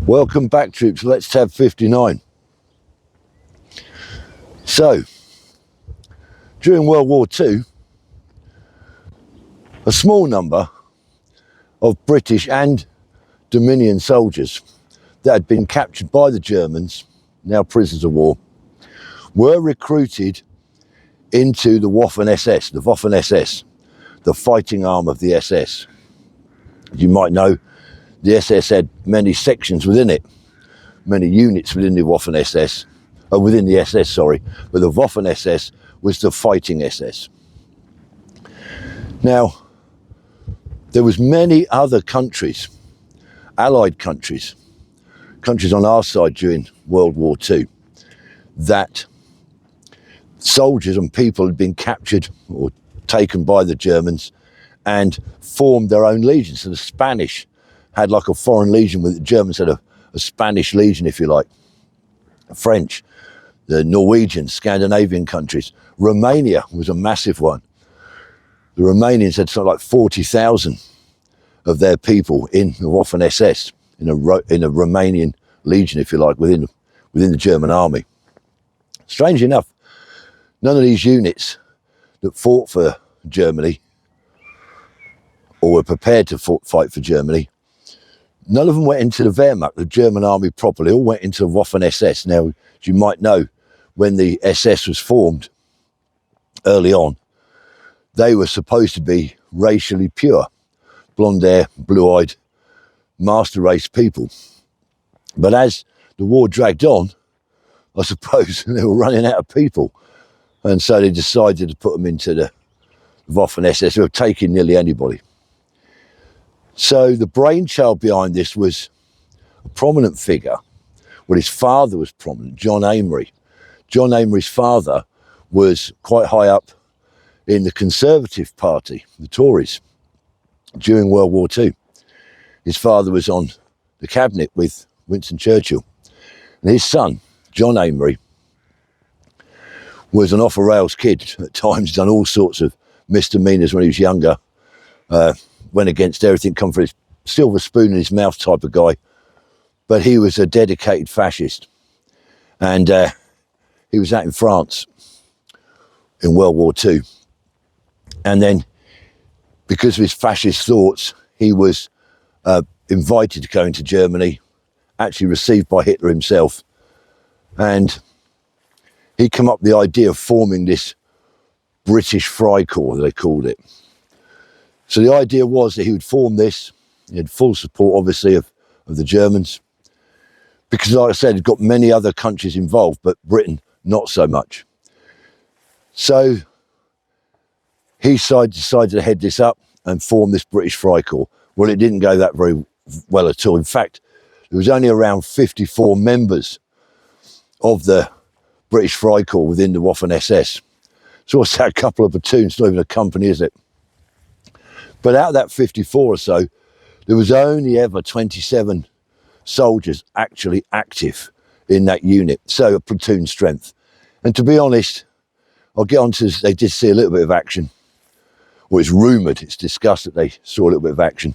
Welcome back, troops. Let's tab 59. So, during World War II, a small number of British and Dominion soldiers that had been captured by the Germans, now prisoners of war, were recruited into the Waffen SS, the Waffen SS, the fighting arm of the SS. You might know the SS had many sections within it, many units within the Waffen SS, within the SS, sorry, but the Waffen SS was the fighting SS. Now, there was many other countries, allied countries, countries on our side during World War II, that soldiers and people had been captured or taken by the Germans and formed their own legions. So the Spanish had like a foreign legion, with the Germans had a Spanish legion, if you like. The French, the Norwegian, Scandinavian countries. Romania was a massive one. The Romanians had something like 40,000 of their people in the Waffen SS, in a Romanian legion, if you like, within the German army. Strange enough, none of these units that fought for Germany or were prepared to fight for Germany, none of them went into the Wehrmacht, the German army proper. They all went into the Waffen SS. Now, as you might know, when the SS was formed early on, they were supposed to be racially pure, blonde hair, blue-eyed, master race people. But as the war dragged on, I suppose they were running out of people. And so they decided to put them into the Waffen SS, who have taken nearly anybody. So the brainchild behind this was a prominent figure. Well, his father was prominent, John Amory. John Amory's father was quite high up in the Conservative Party, the Tories, during World War II. His father was on the cabinet with Winston Churchill. And his son, John Amory, was an off-the-rails kid. At times done all sorts of misdemeanors when he was younger. Went against everything, come for his silver spoon in his mouth type of guy. But he was a dedicated fascist. And he was out in France in World War II. And then, because of his fascist thoughts, he was invited to go into Germany, actually received by Hitler himself. And he came up with the idea of forming this British Fryore, they called it. So the idea was that he would form this. He had full support, obviously, of the Germans. Because, like I said, he'd got many other countries involved, but Britain, not so much. So he decided to head this up and form this British Fryore. Well, it didn't go that very well at all. In fact, there was only around 54 members of the British Fryore within the Waffen SS. So what's that, a couple of platoons, not even a company, is it? But out of that 54 or so, there was only ever 27 soldiers actually active in that unit, so a platoon strength. And to be honest, I'll get on to this, they did see a little bit of action. Well, it's rumoured, it's discussed that they saw a little bit of action.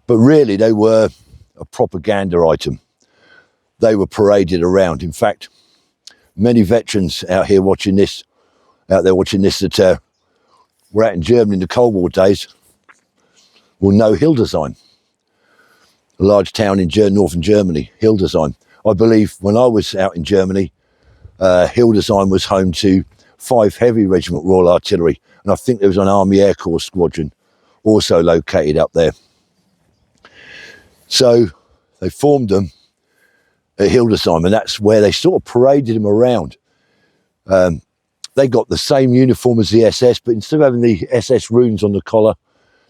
But really, they were a propaganda item. They were paraded around. In fact, many veterans out there watching this that were out in Germany in the Cold War days will know Hildesheim, a large town in northern Germany, Hildesheim. I believe when I was out in Germany, Hildesheim was home to 5 Heavy Regiment Royal Artillery, and I think there was an Army Air Corps squadron also located up there. So they formed them at Hildesheim, and that's where they sort of paraded them around. They got the same uniform as the SS, but instead of having the SS runes on the collar,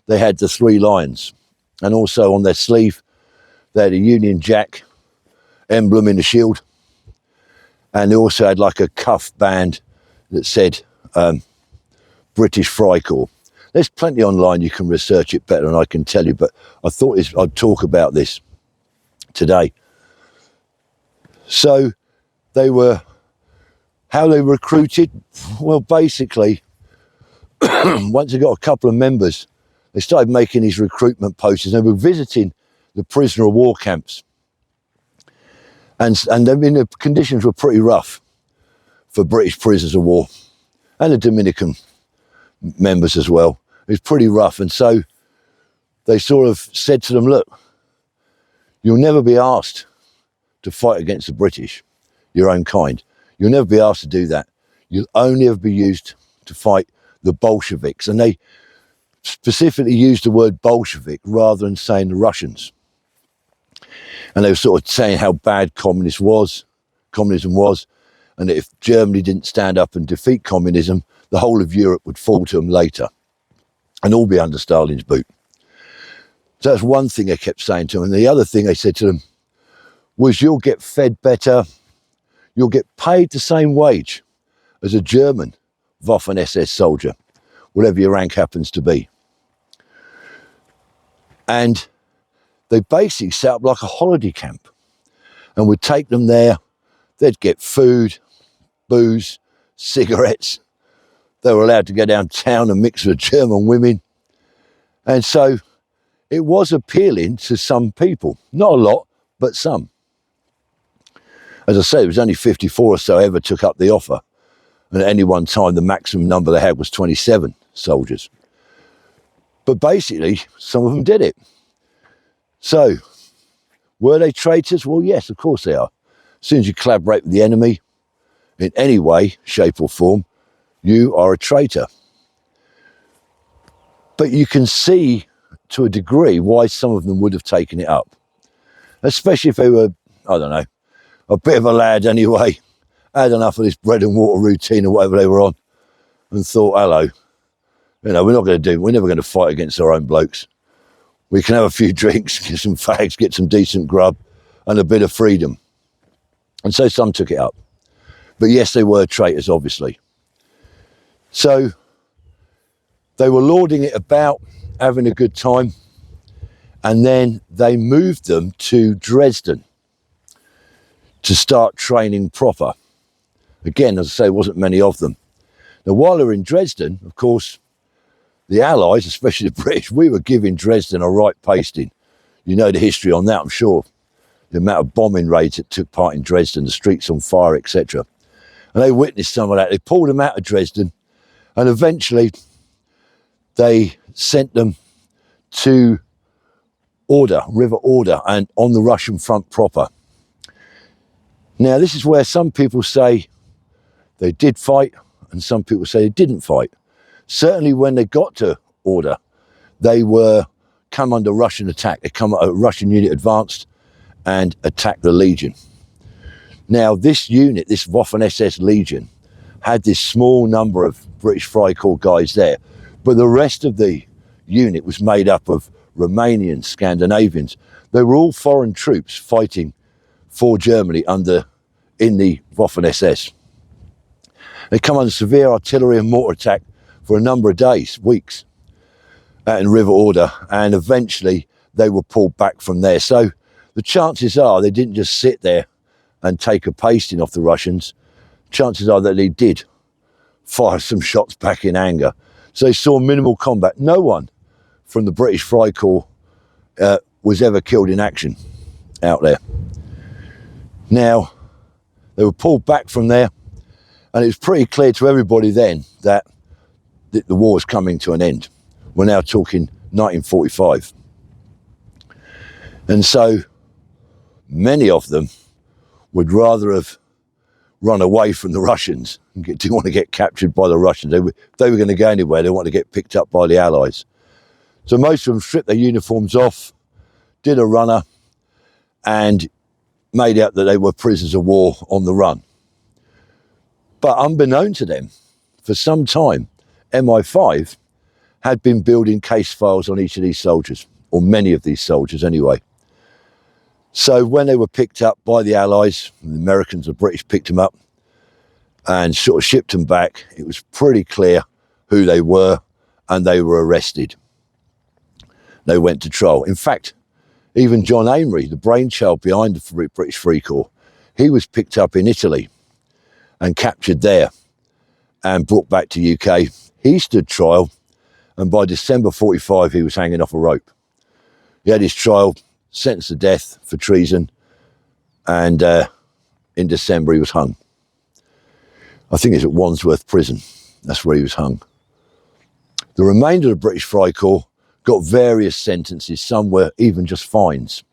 they had the 3 lions. And also on their sleeve, they had a Union Jack emblem in the shield. And they also had like a cuff band that said British Fryore. There's plenty online, you can research it better than I can tell you, but I thought I'd talk about this today. So how they recruited, well, basically, once they got a couple of members, they started making these recruitment posters. They were visiting the prisoner of war camps And I mean, the conditions were pretty rough for British prisoners of war and the Dominican members as well. It was pretty rough. And so they sort of said to them, look, you'll never be asked to fight against the British, your own kind. You'll never be asked to do that. You'll only ever be used to fight the Bolsheviks. And they specifically used the word Bolshevik rather than saying the Russians. And they were sort of saying how bad communism was, and that if Germany didn't stand up and defeat communism, the whole of Europe would fall to them later and all be under Stalin's boot. So that's one thing they kept saying to them. And the other thing they said to them was, you'll get fed better, you'll get paid the same wage as a German Waffen SS soldier, whatever your rank happens to be. And they basically set up like a holiday camp and would take them there. They'd get food, booze, cigarettes. They were allowed to go downtown and mix with German women. And so it was appealing to some people. Not a lot, but some. As I say, it was only 54 or so ever took up the offer. And at any one time, the maximum number they had was 27 soldiers. But basically, some of them did it. So, were they traitors? Well, yes, of course they are. As soon as you collaborate with the enemy in any way, shape or form, you are a traitor. But you can see to a degree why some of them would have taken it up. Especially if they were, I don't know, a bit of a lad anyway, had enough of this bread and water routine or whatever they were on, and thought, hello, you know, we're never going to fight against our own blokes. We can have a few drinks, get some fags, get some decent grub, and a bit of freedom. And so some took it up. But yes, they were traitors, obviously. So they were lauding it about, having a good time, and then they moved them to Dresden to start training proper. Again, as I say, there wasn't many of them. Now, while they were in Dresden, of course, the Allies, especially the British, we were giving Dresden a right pasting. You know the history on that, I'm sure. The amount of bombing raids that took part in Dresden, the streets on fire, etc. And they witnessed some of that. They pulled them out of Dresden, and eventually they sent them to River Oder, and on the Russian front proper. Now, this is where some people say they did fight, and some people say they didn't fight. Certainly when they got to Oder, they were come under Russian attack. A Russian unit advanced and attacked the Legion. Now, this unit, this Waffen SS Legion, had this small number of British Fryore guys there, but the rest of the unit was made up of Romanians, Scandinavians. They were all foreign troops fighting for Germany in the Waffen SS. They come under severe artillery and mortar attack for a number of days, weeks, out in River Oder, and eventually they were pulled back from there. So the chances are they didn't just sit there and take a pasting off the Russians. Chances are that they did fire some shots back in anger. So they saw minimal combat. No one from the British Fryore was ever killed in action out there. Now, they were pulled back from there, and it was pretty clear to everybody then that the war was coming to an end. We're now talking 1945. And so many of them would rather have run away from the Russians and didn't want to get captured by the Russians. They were going to go anywhere. They wanted to get picked up by the Allies. So most of them stripped their uniforms off, did a runner, and made out that they were prisoners of war on the run. But unbeknown to them, for some time, MI5 had been building case files on each of these soldiers, or many of these soldiers anyway. So when they were picked up by the Allies, the Americans and British picked them up and sort of shipped them back, it was pretty clear who they were, and they were arrested. They went to trial. In fact, even John Amery, the brainchild behind the British Fryore, he was picked up in Italy and captured there and brought back to UK. He stood trial, and by December 45, he was hanging off a rope. He had his trial, sentenced to death for treason, and in December he was hung. I think it's at Wandsworth Prison. That's where he was hung. The remainder of the British Frycore got various sentences. Some were even just fines,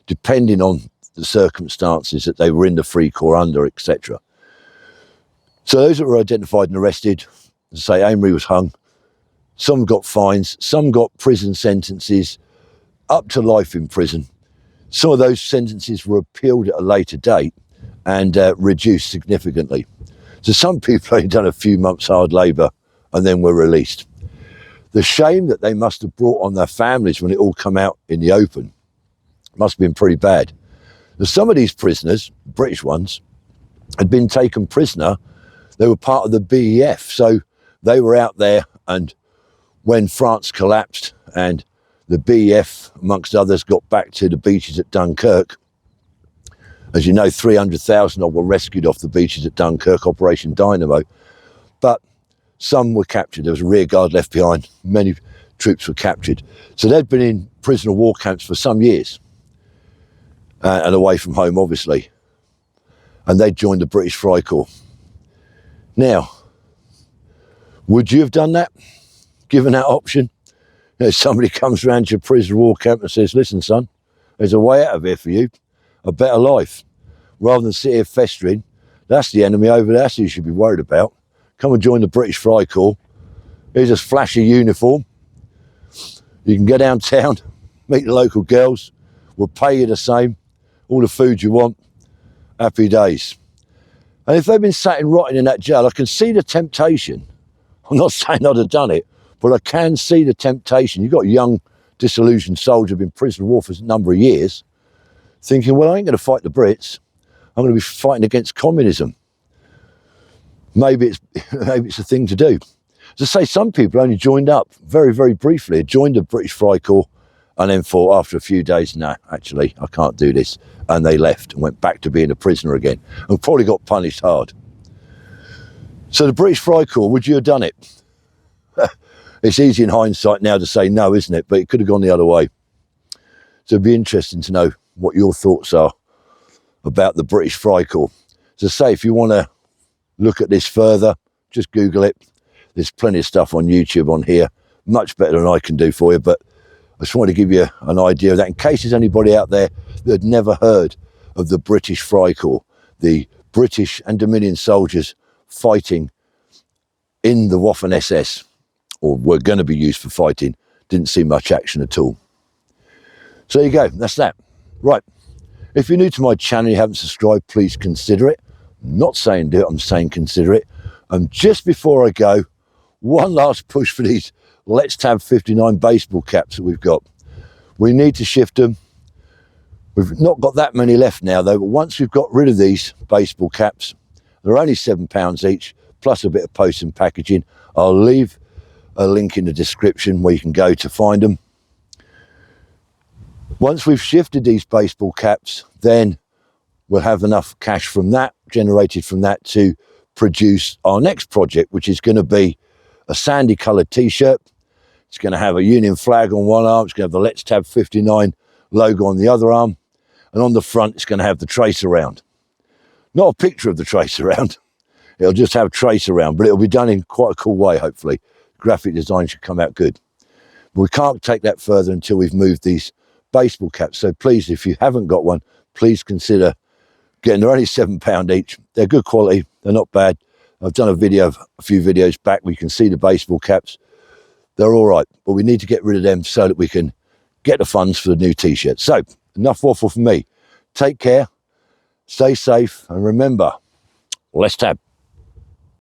depending on the circumstances that they were in the Free Corps under, etc. So those that were identified and arrested, as I say, Amory was hung. Some got fines, some got prison sentences up to life in prison. Some of those sentences were appealed at a later date and reduced significantly. So some people only done a few months hard labour and then were released. The shame that they must have brought on their families when it all come out in the open must have been pretty bad. Now, some of these prisoners, British ones, had been taken prisoner. They were part of the BEF, so they were out there, and when France collapsed and the BEF, amongst others, got back to the beaches at Dunkirk, as you know, 300,000 of them were rescued off the beaches at Dunkirk, Operation Dynamo, but some were captured. There was a rear guard left behind. Many troops were captured. So they'd been in prisoner war camps for some years, and away from home, obviously. And they joined the British Frycore. Now, would you have done that, given that option? You know, somebody comes around to your prisoner war camp and says, listen, son, there's a way out of here for you, a better life. Rather than sit here festering, that's the enemy over there, that's who you should be worried about. Come and join the British Frycore. Here's a flashy uniform. You can go downtown, meet the local girls. We'll pay you the same. All the food you want. Happy days. And if they've been sat and rotting in that jail, I can see the temptation. I'm not saying I'd have done it, but I can see the temptation. You've got a young, disillusioned soldier been in prison of war for a number of years, thinking, well, I ain't going to fight the Brits. I'm going to be fighting against communism. Maybe it's a thing to do. As I say, some people only joined up very, very briefly, joined the British Frycore, and then thought after a few days, no, actually, I can't do this. And they left and went back to being a prisoner again, and probably got punished hard. So the British Frycore, would you have done it? It's easy in hindsight now to say no, isn't it? But it could have gone the other way. So it'd be interesting to know what your thoughts are about the British Frycore. As I say, if you want to look at this further, just Google it. There's plenty of stuff on YouTube on here, much better than I can do for you, but I just want to give you an idea of that in case there's anybody out there that had never heard of the British Frycore, the British and Dominion soldiers fighting in the Waffen SS, or were going to be used for fighting. Didn't see much action at all. So there you go, that's that. Right, if you're new to my channel and you haven't subscribed, please consider it. I'm not saying do it, I'm saying consider it. And just before I go, one last push for these Let's Tab 59 baseball caps that we've got. We need to shift them. We've not got that many left now though, but once we've got rid of these baseball caps, they're only £7 each, plus a bit of post and packaging. I'll leave a link in the description where you can go to find them. Once we've shifted these baseball caps, then we'll have enough cash from that, generated from that, to produce our next project, which is going to be a sandy coloured t-shirt. It's going to have a Union flag on one arm, it's going to have the Let's Tab 59 logo on the other arm, and on the front it's going to have the trace around. Not a picture of the trace around, it'll just have trace around, but it'll be done in quite a cool way, hopefully. Graphic design should come out good. But we can't take that further until we've moved these baseball caps, so please, if you haven't got one, please consider getting. They're only £7 each. They're good quality, they're not bad. I've done a few videos back where you can see the baseball caps. They're all right, but we need to get rid of them so that we can get the funds for the new t-shirt. So enough waffle from me. Take care, stay safe, and remember, let's tab.